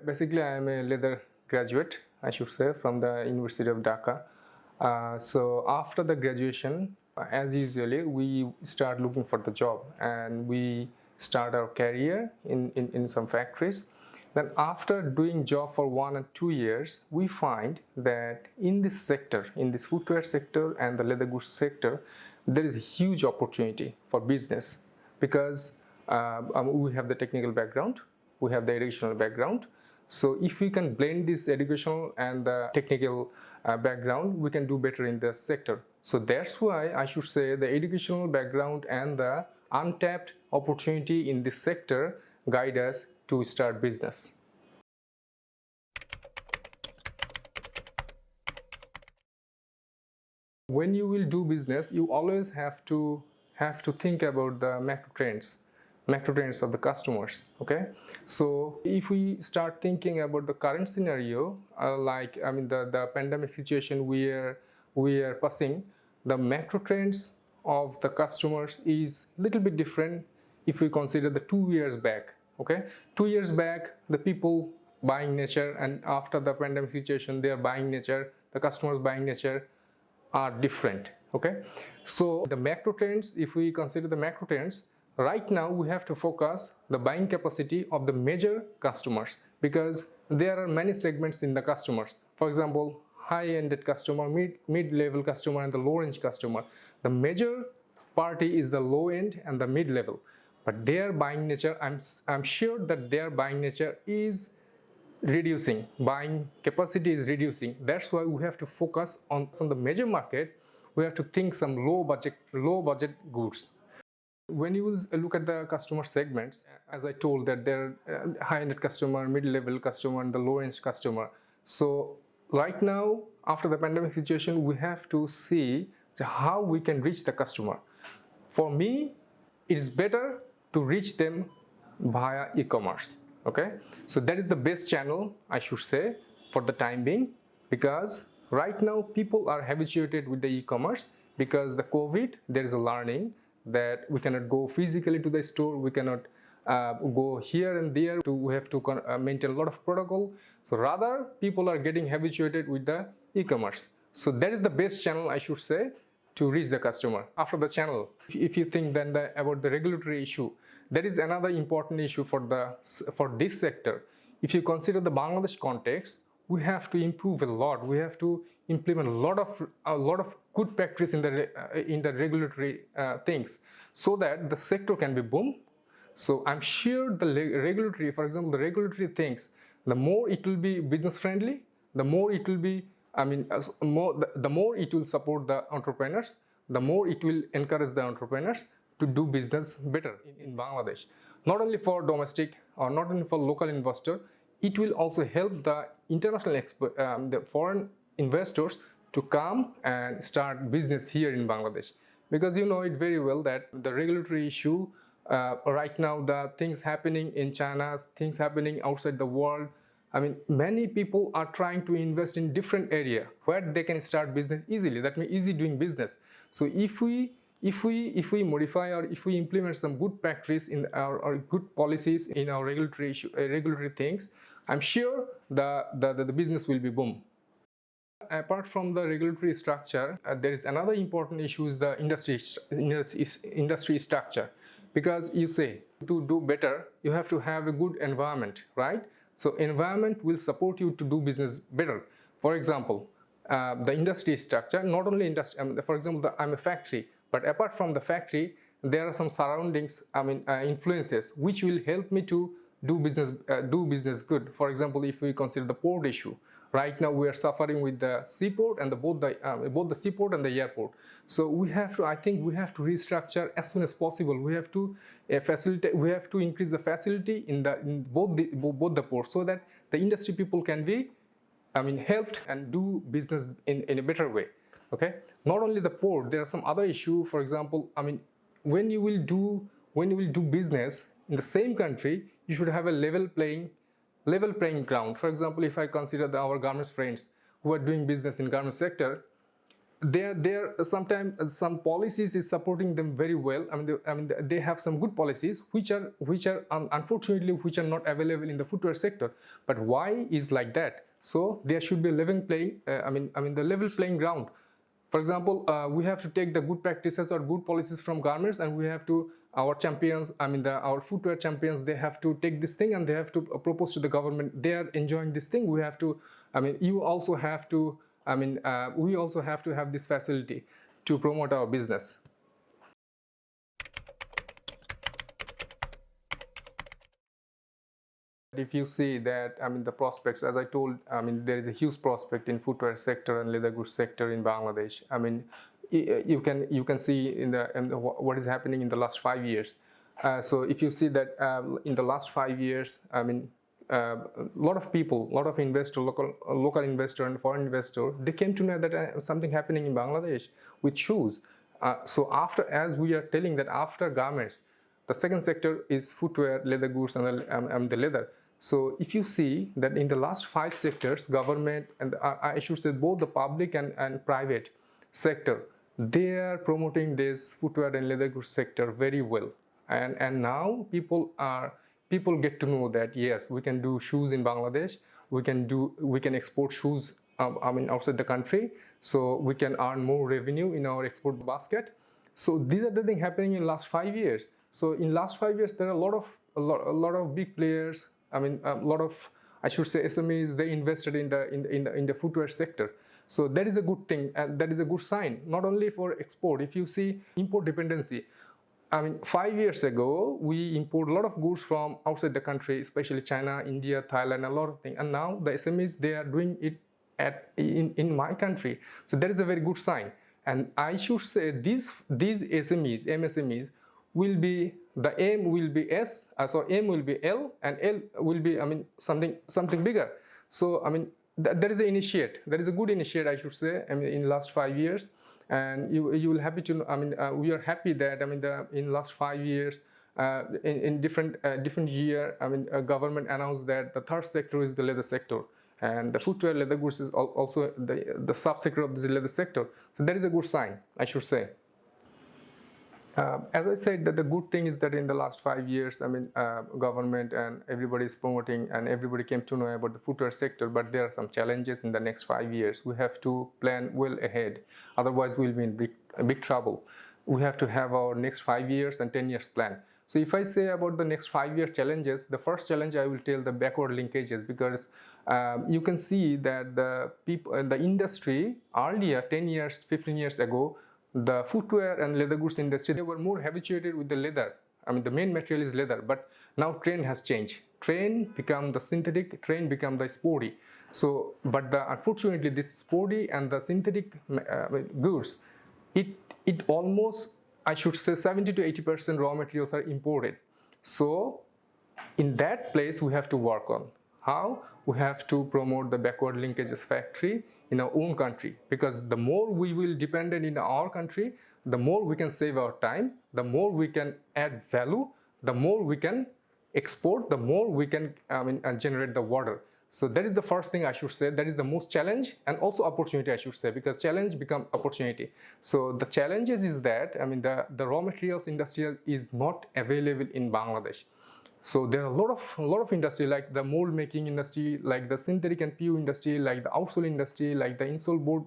Basically, I am a leather graduate, I should say, from the University of Dhaka. So after the graduation, as usually, we start looking for the job and we start our career in some factories. Then after doing job for 1 or 2 years, we find that in this sector, in this footwear sector and the leather goods sector, there is a huge opportunity for business because we have the technical background, we have the educational background. So if we can blend this educational and the technical background, we can do better in the sector. So that's why I should say the educational background and the untapped opportunity in this sector guide us to start business. When you will do business, you always have to think about the macro trends of the customers. Okay, so if we start thinking about the current scenario, the pandemic situation we are passing, the macro trends of the customers is little bit different if we consider the 2 years back. Okay, 2 years back the people buying nature, and after the pandemic situation they are buying nature, the customers buying nature are different. Okay, so the macro trends, if we consider the macro trends, right now we have to focus the buying capacity of the major customers, because there are many segments in the customers. For example, high-ended customer, mid-level customer and the low-range customer. The major party is the low-end and the mid-level, but their buying nature, I'm sure that their buying nature is reducing, buying capacity is reducing. That's why we have to focus on the major market. We have to think some low budget goods. When you will look at the customer segments, as I told, that there are high-end customer, mid-level customer and the low-range customer. So right now, after the pandemic situation, we have to see how we can reach the customer. For me, it's better to reach them via e-commerce. Okay, so that is the best channel, I should say, for the time being, because right now people are habituated with the e-commerce. Because the COVID, there is a learning that we cannot go physically to the store, we cannot go here and there, we have to maintain a lot of protocol. So rather people are getting habituated with the e-commerce. So that is the best channel, I should say, to reach the customer. After the channel, if you think then about the regulatory issue, there is another important issue for this sector. If you consider the Bangladesh context, we have to improve a lot. We have to implement a lot of good practice in the regulatory things, so that the sector can be boom. So I'm sure the regulatory, for example, the regulatory things, the more it will be business friendly, the more it will be, the more it will support the entrepreneurs, the more it will encourage the entrepreneurs to do business better in Bangladesh. Not only for domestic or not only for local investor, it will also help the international the foreign investors to come and start business here in Bangladesh. Because you know it very well that the regulatory issue right now, the things happening in China, things happening outside the world. I mean, many people are trying to invest in different area where they can start business easily. That means easy doing business. So if we modify or if we implement some good practice in our good policies in our regulatory things, I'm sure the business will be boom. Apart from the regulatory structure, there is another important issue, is the industry structure. Because you say to do better, you have to have a good environment, right? So environment will support you to do business better. For example, the industry structure, not only industry, for example, I'm a factory, but apart from the factory, there are some surroundings, influences which will help me to do business good. For example, if we consider the port issue, right now we are suffering with the seaport and both the seaport and the airport. So I think we have to restructure as soon as possible. We have to facilitate. We have to increase the facility in both the ports, so that the industry people can be, helped and do business in a better way. Okay. Not only the port, there are some other issue. For example, when you will do business in the same country, you should have a level playing ground. For example, if I consider our garments friends who are doing business in garment sector, there sometimes some policies is supporting them very well. They have some good policies which are unfortunately which are not available in the footwear sector. But why is like that? So there should be a level playing the level playing ground. For example, we have to take the good practices or good policies from garments, and we have to our champions, our footwear champions, they have to take this thing and they have to propose to the government. They are enjoying this thing. We have to, you also have to, we also have to have this facility to promote our business. If you see that, the prospects, as I told, there is a huge prospect in footwear sector and leather goods sector in Bangladesh. You can see in what is happening in the last 5 years. So if you see that in the last 5 years, a lot of people, a lot of investors, local investor and foreign investor, they came to know that something happening in Bangladesh with shoes. So as we are telling that after garments, the second sector is footwear, leather goods, and the leather. So if you see that in the last 5 sectors, government and I should say both the public and private sector, they are promoting this footwear and leather goods sector very well. And now people get to know that yes, we can do shoes in Bangladesh, we can export shoes outside the country, so we can earn more revenue in our export basket. So these are the things happening in last 5 years. So in last 5 years, there are a lot of big players. A lot of, I should say, SMEs. They invested in the footwear sector. So that is a good thing, and that is a good sign. Not only for export. If you see import dependency, 5 years ago we import a lot of goods from outside the country, especially China, India, Thailand, a lot of things. And now the SMEs, they are doing it in my country. So that is a very good sign. And I should say these SMEs, MSMEs, will be, the M will be M will be L, and L will be something bigger. So that is an initiate. That is a good initiate, I should say. In last 5 years, and you will happy to. We are happy that in last 5 years, in different year, government announced that the third sector is the leather sector, and the footwear leather goods is also the subsector of the leather sector. So that is a good sign, I should say. As I said, that the good thing is that in the last 5 years, government and everybody is promoting, and everybody came to know about the footwear sector. But there are some challenges in the next 5 years. We have to plan well ahead, otherwise we'll be in big trouble. We have to have our next 5 years and 10 years plan. So if I say about the next 5-year challenges, the first challenge I will tell the backward linkages, because you can see that the industry earlier, 10 years, 15 years ago, the footwear and leather goods industry, they were more habituated with the leather. The main material is leather, but now trend has changed. Trend become the synthetic, trend become the sporty. So, but unfortunately, this sporty and the synthetic goods, it almost, I should say, 70 to 80% raw materials are imported. So, in that place, we have to work on. How? We have to promote the backward linkages factory in our own country, because the more we will depend in our country, the more we can save our time, the more we can add value, the more we can export, the more we can generate the water. So that is the first thing I should say. That is the most challenge and also opportunity, I should say, because challenge become opportunity. So the challenges is that the raw materials industry is not available in Bangladesh. So there are a lot of industry, like the mold making industry, like the synthetic and PU industry, like the outsole industry, like the insole board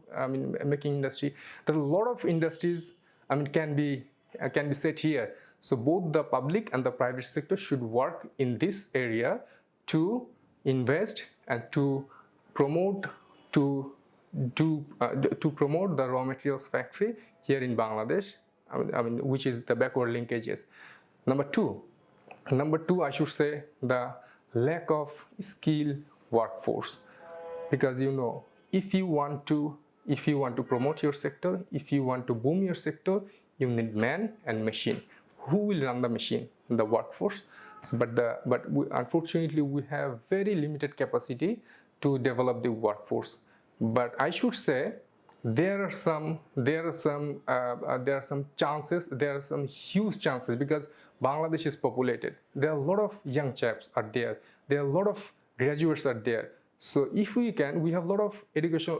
making industry. There are a lot of industries can be set here. So both the public and the private sector should work in this area to invest and to promote promote the raw materials factory here in Bangladesh, which is the backward linkages. Number two, I should say, the lack of skilled workforce, because if you want to promote your sector, if you want to boom your sector, you need man and machine. Who will run the machine? The workforce. Unfortunately, we have very limited capacity to develop the workforce. But I should say, there are some chances. There are some huge chances, because Bangladesh is populated. There are a lot of young chaps are there. There are a lot of graduates are there. So if we can, we have a lot of educational,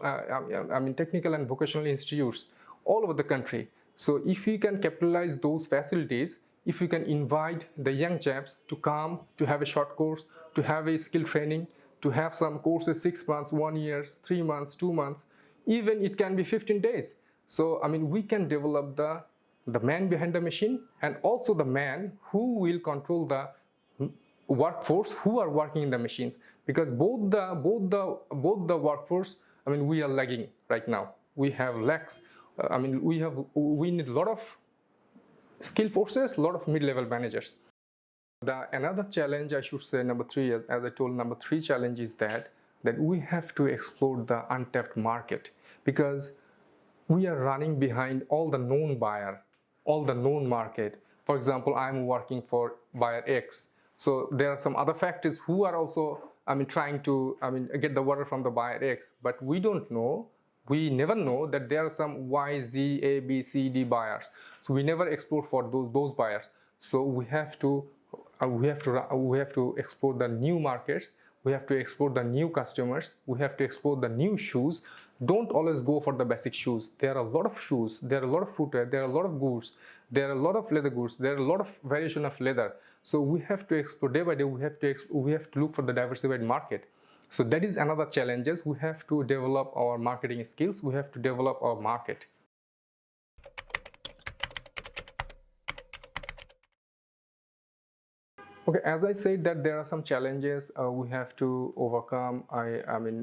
technical and vocational institutes all over the country. So if we can capitalize those facilities, if we can invite the young chaps to come, to have a short course, to have a skill training, to have some courses 6 months, 1 year, 3 months, 2 months, even it can be 15 days. So we can develop the man behind the machine and also the man who will control the workforce who are working in the machines, because both the workforce, we are lagging right now. We have lacks. We need a lot of skill forces, a lot of mid-level managers. Another challenge, I should say, number three, as I told, number three challenge is that we have to explore the untapped market, because we are running behind all the known buyer, all the known market. For example, I'm working for buyer X. So there are some other factories who are also, trying to, get the water from the buyer X. But we don't know, we never know that there are some Y, Z, A, B, C, D buyers. So we never explore for those buyers. So we have to explore the new markets. We have to explore the new customers. We have to explore the new shoes. Don't always go for the basic shoes. There are a lot of shoes. There are a lot of footwear. There are a lot of goods. There are a lot of leather goods. There are a lot of variation of leather. So we have to explore day by day. We have to look for the diversified market. So that is another challenges. We have to develop our marketing skills. We have to develop our market. Okay, as I said that there are some challenges we have to overcome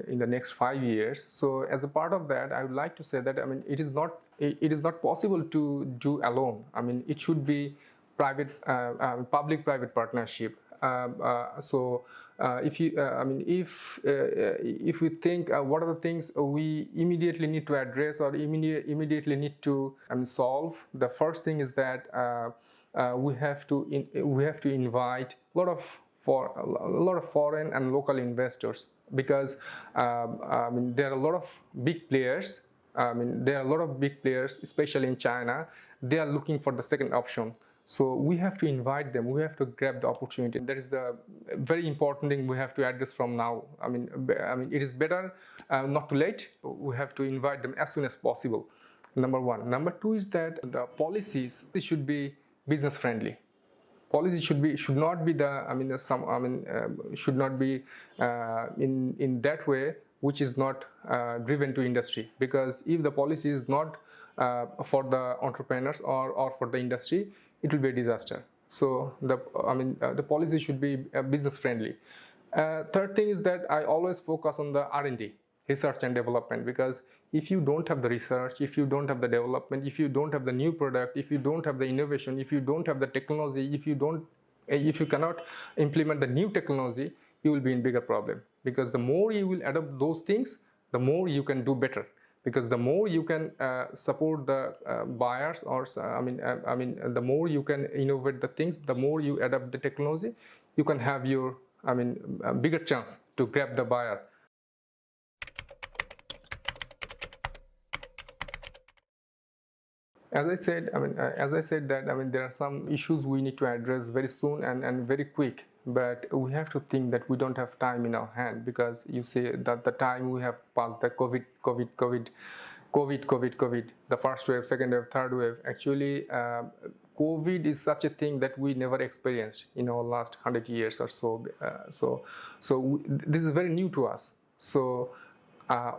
in the next 5 years. So as a part of that, I would like to say that it is not possible to do alone. It should be public-private partnership. If we think what are the things we immediately need to address or immediately need to solve, the first thing is that we have to invite a lot of foreign and local investors, because there are a lot of big players. Especially in China. They are looking for the second option. So we have to invite them. We have to grab the opportunity. That is the very important thing we have to address from now. It is better not too late. We have to invite them as soon as possible. Number one. Number two is that the policies should be business friendly. Policy should not be in that way which is not driven to industry, because if the policy is not for the entrepreneurs or for the industry, it will be a disaster. So the policy should be business friendly. Third thing is that I always focus on the R&D, research and development, because if you don't have the research, if you don't have the development, if you don't have the new product, if you don't have the innovation, if you don't have the technology, if you cannot implement the new technology, you will be in bigger problem. Because the more you will adopt those things, the more you can do better. Because the more you can support the buyers, or the more you can innovate the things, the more you adapt the technology, you can have your a bigger chance to grab the buyer. As I said that there are some issues we need to address very soon and very quick. But we have to think that we don't have time in our hand, because you say that the time we have passed the COVID, the first wave, second wave, third wave. Actually, COVID is such a thing that we never experienced in our last 100 years or so. This is very new to us. So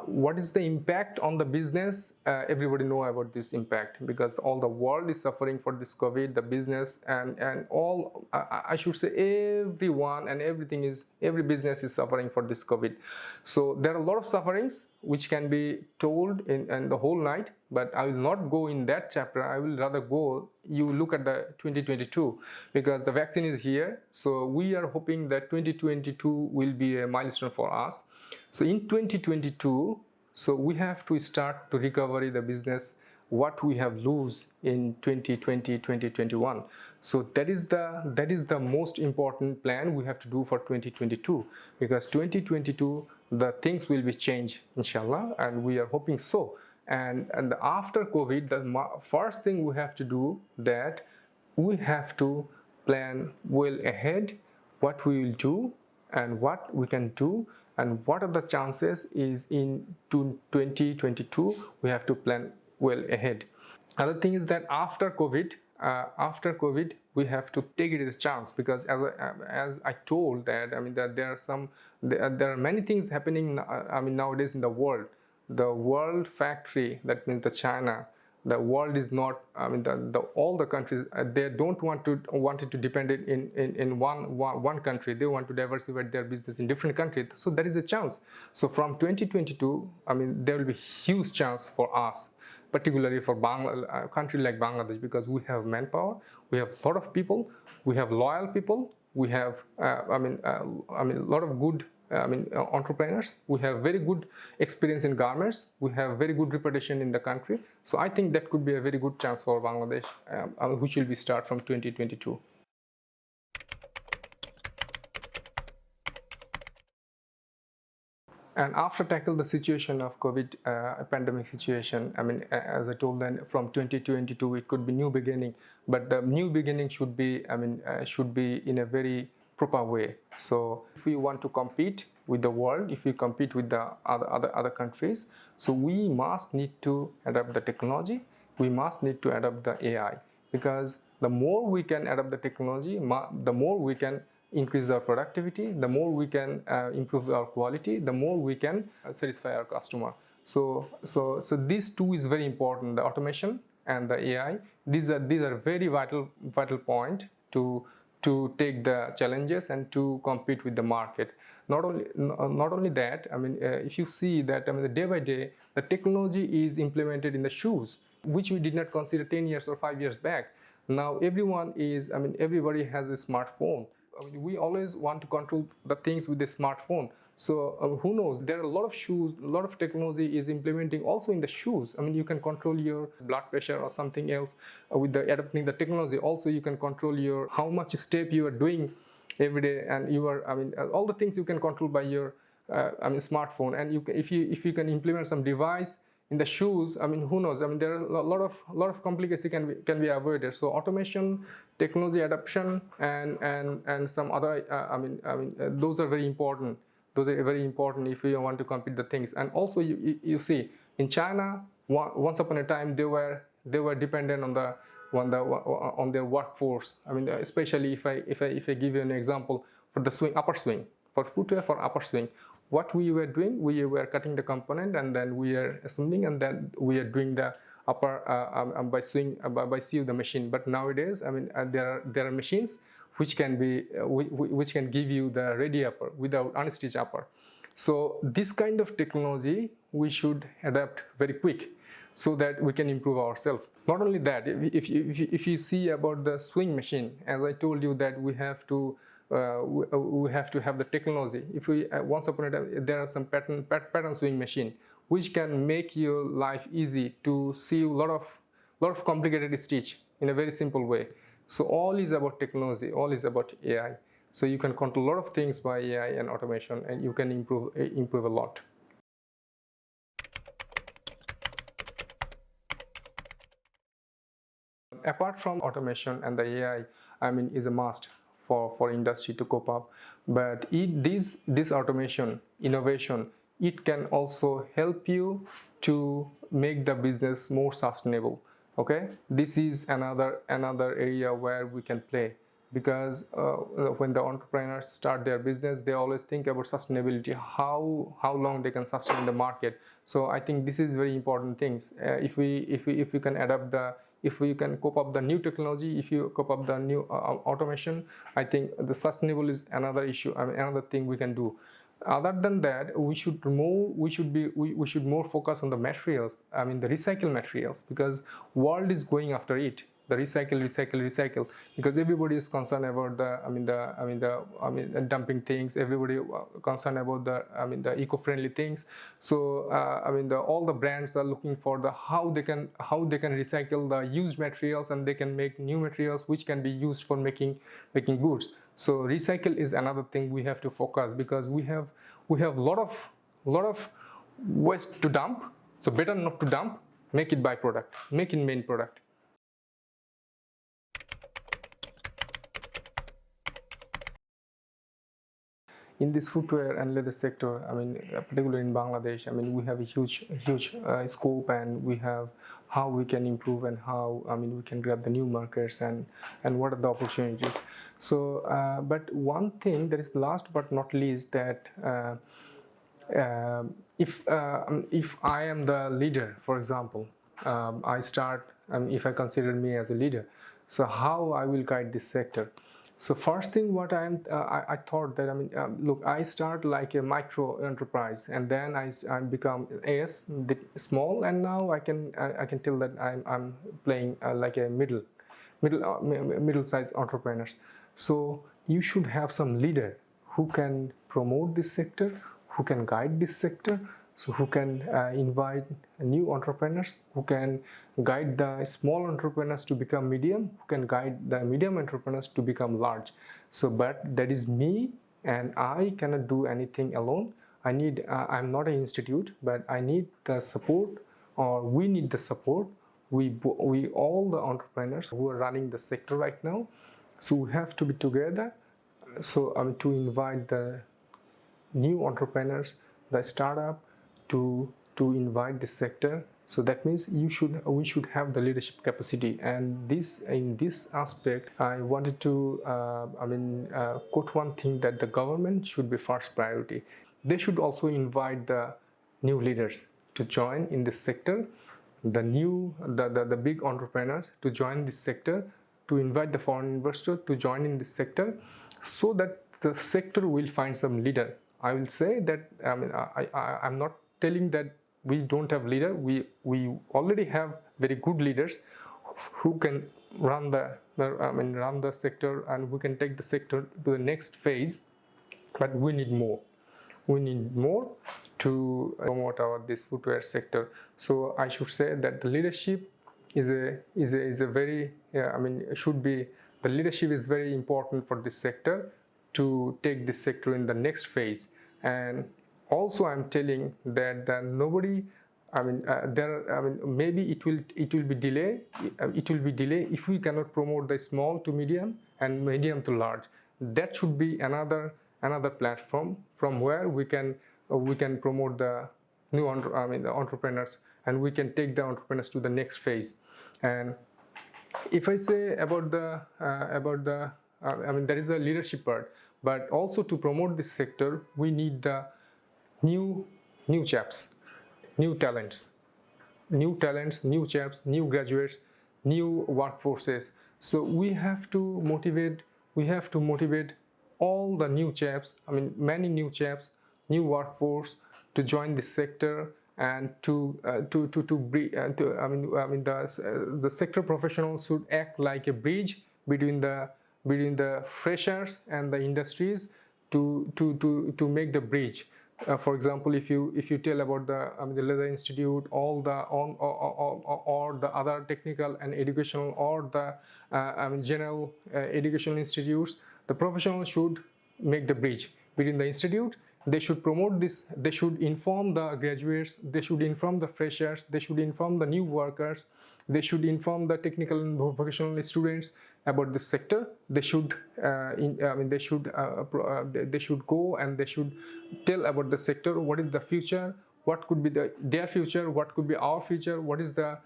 what is the impact on the business? Everybody know about this impact, because all the world is suffering for this COVID, the business and all, I should say everyone and every business is suffering for this COVID. So there are a lot of sufferings which can be told in the whole night, but I will not go in that chapter. I will rather go, you look at the 2022, because the vaccine is here. So we are hoping that 2022 will be a milestone for us. So in 2022, so we have to start to recover the business what we have lose in 2020, 2021. So that is the most important plan we have to do for 2022, because 2022 the things will be changed, inshallah, and we are hoping so. And after COVID, the first thing we have to do, that we have to plan well ahead what we will do and what we can do, and what are the chances is in 2022 we have to plan well ahead. Other thing is that after COVID, we have to take it as a chance, because as I told that, I mean, that there are many things happening, I mean, nowadays in the world. The world factory, that means the China, the world is not, I mean, all the countries, they don't want it to depend in one country. They want to diversify their business in different countries. So there is a chance. So from 2022, I mean, there will be huge chance for us, particularly for a country like Bangladesh, because we have manpower, we have a lot of people, we have loyal people, we have a lot of good entrepreneurs, we have very good experience in garments, we have very good reputation in the country. So I think that could be a very good chance for Bangladesh, which will be start from 2022. And after tackle the situation of COVID pandemic situation, I mean, as I told, then from 2022 it could be new beginning, but the new beginning should be, should be in a very proper way. So if we want to compete with the world, if we compete with the other countries, so we must need to adapt the technology, we must need to adapt the AI, because the more we can adapt the technology, the more we can increase our productivity, the more we can improve our quality, the more we can satisfy our customer. So these two is very important, the automation and the AI. These are very vital point to take the challenges and to compete with the market. Not only that, I mean, if you see that, I mean, the day by day the technology is implemented in the shoes, which we did not consider 10 years or 5 years back. Now everyone is, I mean, everybody has a smartphone. I mean, we always want to control the things with the smartphone. So who knows, there are a lot of shoes, a lot of technology is implementing also in the shoes. I mean, you can control your blood pressure or something else with the adapting the technology. Also you can control your how much step you are doing every day, and you are, I mean, all the things you can control by your smartphone. And if you can implement some device in the shoes, I mean, who knows, I mean, there are a lot of complications can be avoided. So automation, technology adoption, and some other those are very important. Those are very important if you want to compete the things. And also you see in China, once upon a time they were dependent on their workforce. I mean, especially if I give you an example for the upper swing, for footwear for upper swing, what we were doing, we were cutting the component and then we are assembling, and then we are doing the upper by sew the machine. But nowadays, I mean, there are machines which can give you the ready upper without unstitched upper. So this kind of technology we should adapt very quick, so that we can improve ourselves. Not only that, if you see about the swing machine, as I told you that we have to have the technology. If we once upon a time, there are some pattern swing machine which can make your life easy to sew a lot of complicated stitch in a very simple way. So all is about technology, all is about AI. So you can control a lot of things by AI and automation, and you can improve a lot. Apart from automation and the AI, I mean, is a must for industry to cope up. But this automation, innovation, it can also help you to make the business more sustainable. Okay, this is another area where we can play, because when the entrepreneurs start their business, they always think about sustainability, how long they can sustain in the market. So I think this is very important things. If we can adapt if we can cope up the new technology, if you cope up the new automation, I think the sustainable is another issue, I mean, another thing we can do. Other than that, we should more focus on the materials, I mean the recycled materials, because world is going after it, the recycle, because everybody is concerned about the dumping things. Everybody concerned about the eco-friendly things. So all the brands are looking for how they can recycle the used materials, and they can make new materials which can be used for making goods. So recycle is another thing we have to focus, because we have a lot of waste to dump. So better not to dump, make it byproduct, make it main product. in this footwear and leather sector, I mean, particularly in Bangladesh, I mean, we have a huge scope, and we have how we can improve and how, I mean, we can grab the new markets and what are the opportunities. So, but one thing that is last but not least, that if I am the leader, for example, I start, if I consider me as a leader, so how I will guide this sector. So first thing, what I thought that, I mean, look, I start like a micro enterprise, and then I become small, and now I can tell that I'm playing like a middle-sized entrepreneurs. So you should have some leader who can promote this sector, who can guide this sector, so who can invite new entrepreneurs, who can guide the small entrepreneurs to become medium, who can guide the medium entrepreneurs to become large. So, but that is me, and I cannot do anything alone. I'm not an institute, but I need the support, or we need the support. We all the entrepreneurs who are running the sector right now. So we have to be together. So to invite the new entrepreneurs, the startup, to invite this sector. So that means we should have the leadership capacity, and in this aspect I wanted to quote one thing, that the government should be first priority. They should also invite the new leaders to join in this sector, the big entrepreneurs to join this sector, to invite the foreign investor to join in this sector, so that the sector will find some leader. I will say that, I mean, I'm not telling that we don't have leader. We already have very good leaders who can run the sector, and who can take the sector to the next phase. But we need more. We need more to promote this footwear sector. So I should say that the leadership is a very the leadership is very important for this sector to take this sector in the next phase. And also I'm telling that nobody, maybe it will be delay. It will be delay if we cannot promote the small to medium and medium to large. That should be another platform from where we can promote the new the entrepreneurs, and we can take the entrepreneurs to the next phase. And if I say about the that is the leadership part, but also to promote this sector, we need the new chaps, new talents, new chaps, new graduates, new workforces. So we have to motivate all the new chaps, many new chaps, new workforce to join this sector, and the sector professionals should act like a bridge between the freshers and the industries to make the bridge. For example, if you tell about the Leather Institute, all the or the other technical and educational, or the general educational institutes, the professionals should make the bridge between the institute. They should promote this. They should inform the graduates. They should inform the freshers. They should inform the new workers. They should inform the technical and vocational students about this sector. They should they should go and they should tell about the sector. What is the future? What could be their future? What could be our future? What is the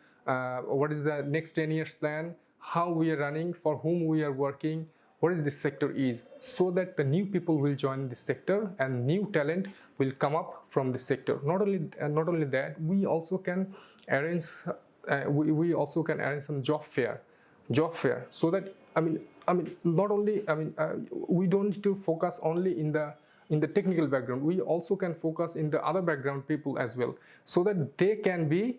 next 10 years plan? How we are running? For whom we are working? What is this sector is, so that the new people will join this sector and new talent will come up from this sector. Not only that, we also can arrange some job fair, so that not only we don't need to focus only in the technical background. We also can focus in the other background people as well, so that they can be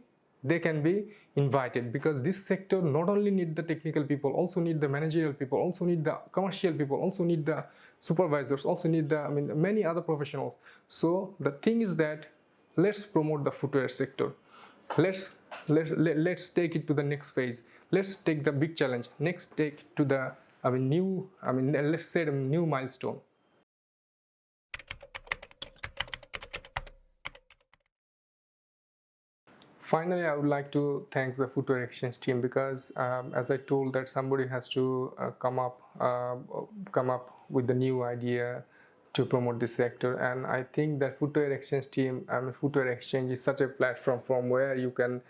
invited, because this sector not only need the technical people, also need the managerial people, also need the commercial people, also need the supervisors, also need the many other professionals. So the thing is that let's promote the footwear sector. Let's take it to the next phase. Let's take the big challenge. Next, take to the let's say a new milestone. Finally, I would like to thank the Footwear Exchange team, because as I told, that somebody has to come up with the new idea to promote this sector. And I think that footwear exchange team, footwear exchange is such a platform from where you can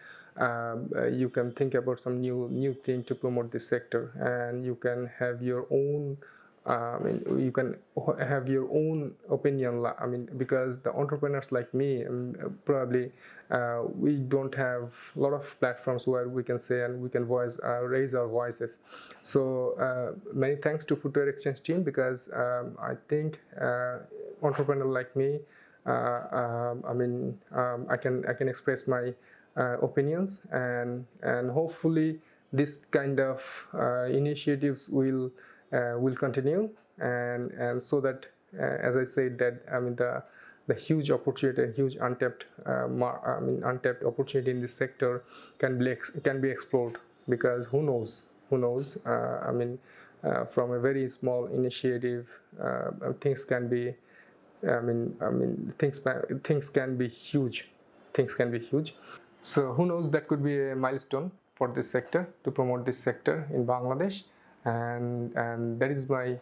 think about some new thing to promote this sector, and you can have your own you can have your own opinion. Because the entrepreneurs like me, probably we don't have a lot of platforms where we can say and we can raise our voices. So many thanks to Footwear Exchange team, because I think entrepreneur like me, I can express my opinions, and hopefully this kind of initiatives will continue, and so that as I said, that the huge opportunity and huge untapped opportunity in this sector can be explored. Because who knows, from a very small initiative, things can be things can be huge. So who knows, that could be a milestone for this sector, to promote this sector in Bangladesh. And that is my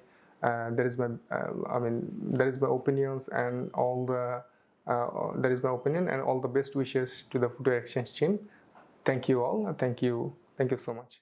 opinions, and all the that is my opinion, and all the best wishes to the Footwear Exchange team. Thank you all. Thank you so much.